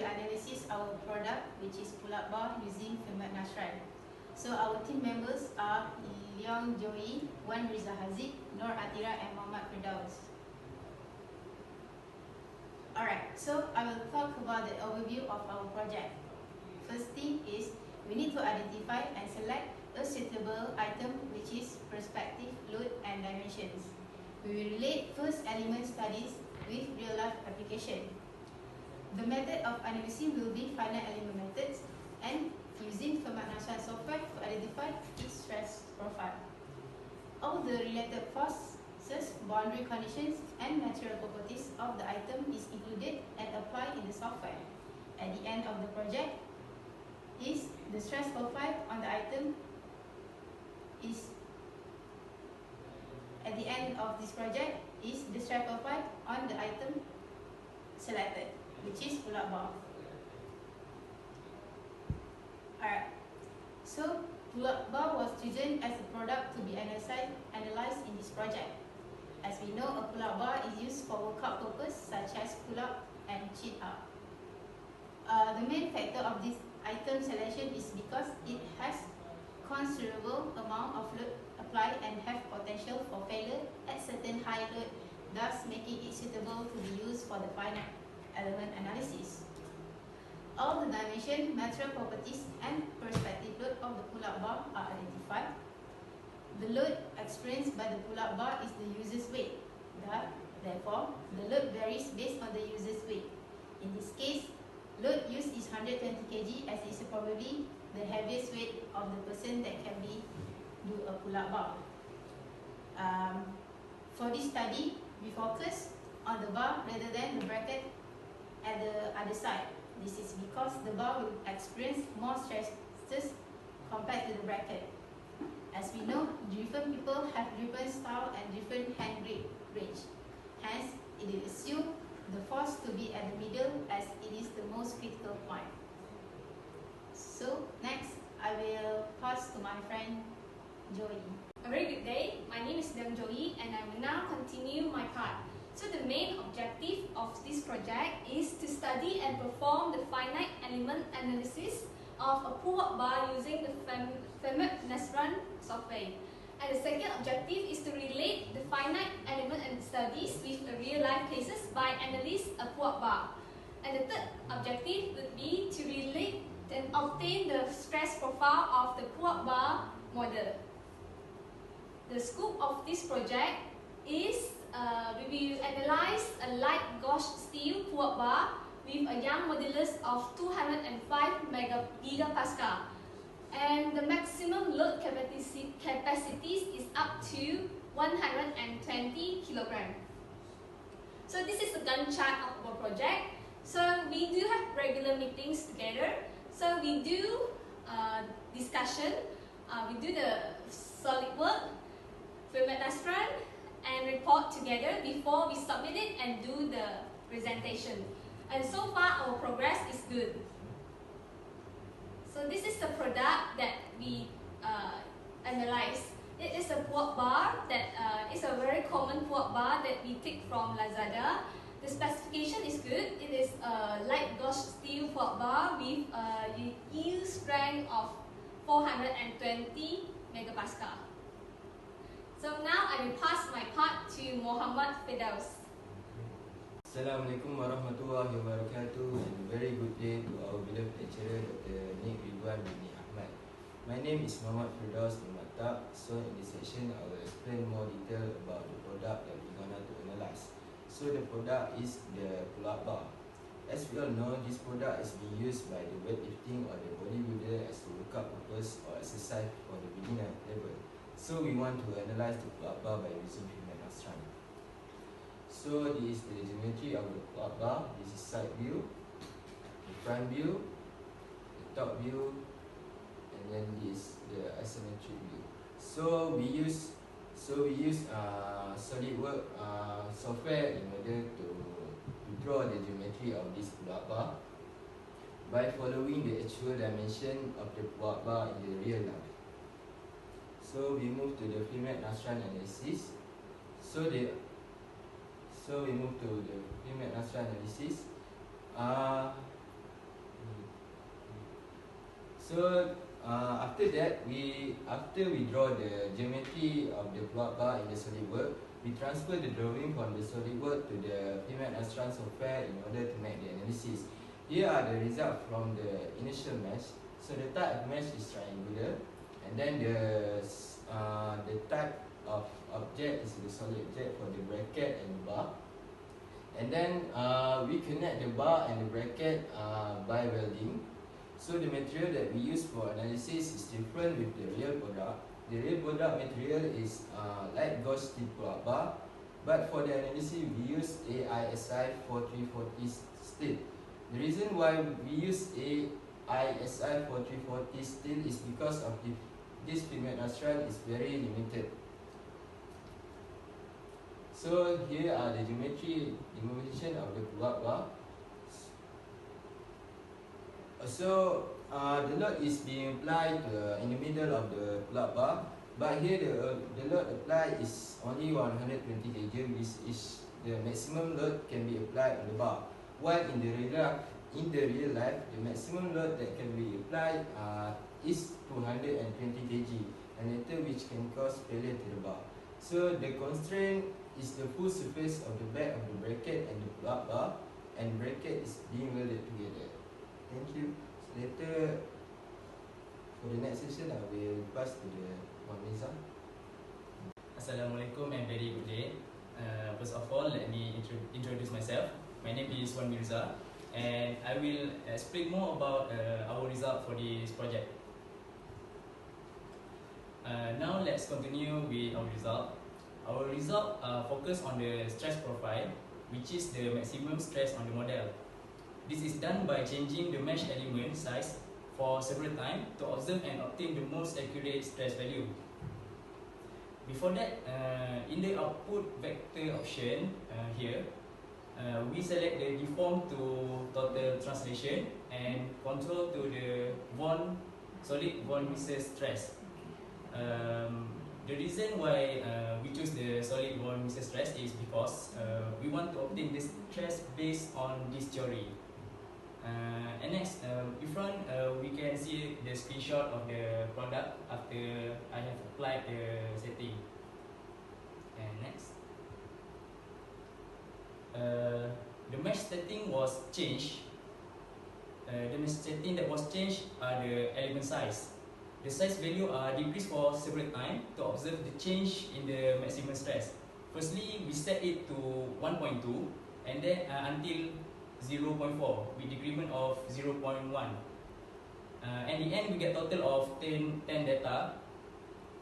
analysis our product, which is pull-up bar using Femap Nastran. So our team members are Leong Joey, Wan Riza Haziq, Nur Atira and Muhammad Firdaus. Alright, so I will talk about the overview of our project. First thing is, we need to identify and select a suitable item, which is perspective, load and dimensions. We will relate first element studies with real-life application. The method of analysis will be finite element methods and using Femap Nastran Software to identify its stress profile. All the related forces, boundary conditions and material properties of the item is included and applied in the software. At the end of the project is the stress profile on the item is at the end of this project is the stress profile on the item selected, which is pull-up bar. Alright, so pull-up bar was chosen as a product to be analyzed in this project. As we know, a pull-up bar is used for workout purposes such as pull-up and chin-up. The main factor of this item selection is because it has considerable amount of load applied and have potential for failure at certain high load, thus making it suitable to be used for the finite element analysis. All the dimension, material properties and perspective load of the pull-up bar are identified. The load experienced by the pull-up bar is the user's weight. Therefore, the load varies based on the user's weight. In this case, load used is 120 kg as is probably the heaviest weight of the person that can do a pull-up bar. For this study, we focus on the bar rather than the bracket at the other side. This is because the bar will experience more stresses compared to the bracket. As we know, different people have different style and different hand grip range. Hence, it is assumed the force to be at the middle as it is the most critical point. So, next, I will pass to my friend Joey. A very good day. My name is Leong Joey and I will now continue my part. So the main objective of this project is to study and perform the finite element analysis of a pull-up bar using the Femap Nastran Software. And the second objective is to relate the finite element studies with the real-life cases by analyze a pull-up bar. And the third objective would be to relate and obtain the stress profile of the pull-up bar model. The scope of this project is we will analyze a light gauge steel pull-up bar with a Young modulus of 205 gigapascal, and the maximum load capacities is up to 120 kilogram. So this is the Gantt chart of our project. So we do have regular meetings together. So we do discussion, we do the solid work, Femap Nastran, and report together before we submit it and do the presentation. And so far our progress is good. So this is the product that we analyze. It is a pull-up bar that is a very common pull-up bar that we take from Lazada. The specification is good. It is a light gauge steel pull-up bar with a yield strength of 420 megapascal. So now I will pass my part to Muhammad Firdaus. Assalamualaikum warahmatullahi wabarakatuh, and a very good day to our beloved lecturer Dr. Nik Ridwan bin Ahmad. My name is Muhammad Firdaus bin Matab. So in this section I will explain more detail about the product that we're gonna to analyze. So the product is the pull-up bar. As we all know, this product is being used by the weightlifting or the bodybuilder as a workout purpose or exercise for the beginner level. So we want to analyze the pull-up bar by using Femap Nastran. So this is the geometry of the pull-up bar. This is side view, the front view, the top view, and then this the isometric view. So we use SolidWorks software in order to draw the geometry of this pull-up bar by following the actual dimension of the pull-up bar in the real life. So we move to the Femap Nastran analysis. So we move to the Femap Nastran analysis. So after that, after we draw the geometry of the plot bar in the SolidWorks, we transfer the drawing from the SolidWorks to the Femap Nastran Software in order to make the analysis. Here are the results from the initial mesh. So the type of mesh is triangular, and then the type of object is the solid object for the bracket and the bar. And then we connect the bar and the bracket by welding. So the material that we use for analysis is different with the real product. The real product material is light gauge steel plot bar, but for the analysis we use AISI 4340 steel. The reason why we use AISI 4340 steel is because of this Femap Nastran is very limited. So here are the geometry demonstration of the plot bar. So the load is being applied in the middle of the plot bar, but here the load applied is only 120 kg, which is the maximum load can be applied on the bar. While in the real life, the maximum load that can be applied is 220 kg, and later which can cause failure to the bar. So the constraint is the full surface of the back of the bracket and the plot bar, and bracket is being welded together. Thank you. So later, for the next session, I will pass to the Mirza. Assalamualaikum and very good day. First of all, let me introduce myself. My name is Wan Mirza, and I will explain more about our result for this project. Now let's continue with our result. Our result focus on the stress profile, which is the maximum stress on the model. This is done by changing the mesh element size for several times to observe and obtain the most accurate stress value. Before that, in the output vector option here, we select the deform to total translation and control to the solid von Mises stress. The reason why we choose the solid von Mises stress is because we want to obtain the stress based on this theory. And next, in front we can see the screenshot of the product after I have applied the setting. And next, the mesh setting was changed. The mesh setting that was changed are the element size. The size value are decreased for several times to observe the change in the maximum stress. Firstly, we set it to 1.2 and then until 0.4 with decrement of 0.1. And in the end, we get total of 10 data.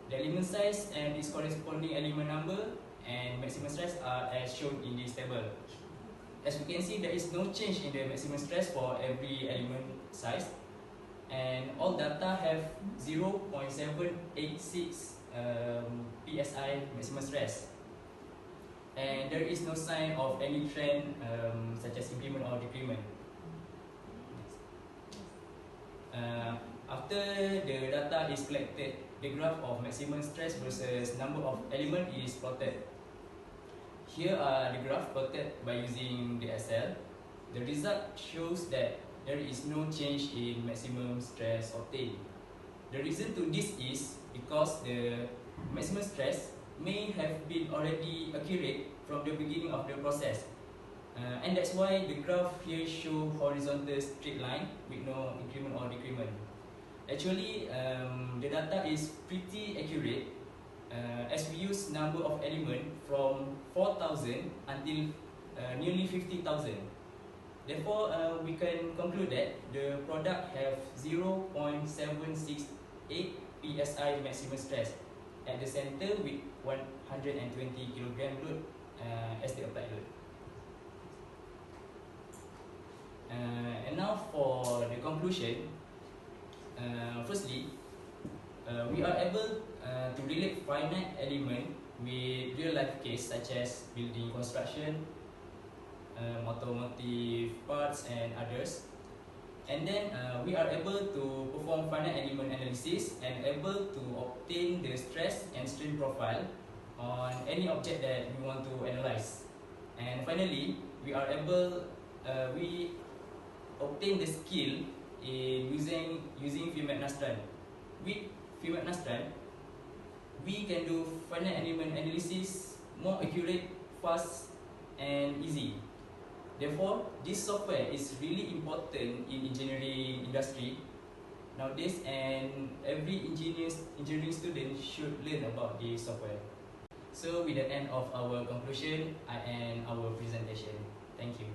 The element size and its corresponding element number and maximum stress are as shown in this table. As we can see, there is no change in the maximum stress for every element size, and all data have 0.786 psi maximum stress. And there is no sign of any trend such as increment or decrement. After the data is collected, the graph of maximum stress versus number of element is plotted. Here are the graph plotted by using the Excel. The result shows that there is no change in maximum stress obtained. The reason to this is because the maximum stress may have been already accurate from the beginning of the process, and that's why the graph here show horizontal straight line with no increment or decrement. Actually, the data is pretty accurate as we use number of element from 4,000 until nearly 50,000. Therefore, we can conclude that the product have 0.768 psi maximum stress at the center with 120 kg load as the applied load. And now for the conclusion. Firstly, we are able to relate finite element with real life case such as building construction, automotive parts and others. And then we are able to perform finite element analysis and able to obtain the stress and strain profile on any object that we want to analyze. And finally, we are able we obtain the skill in using Femap Nastran. With Femap Nastran, we can do finite element analysis more accurate, fast, and easy. Therefore, this software is really important in engineering industry nowadays, and every engineering student should learn about this software. So with the end of our conclusion, I end our presentation. Thank you.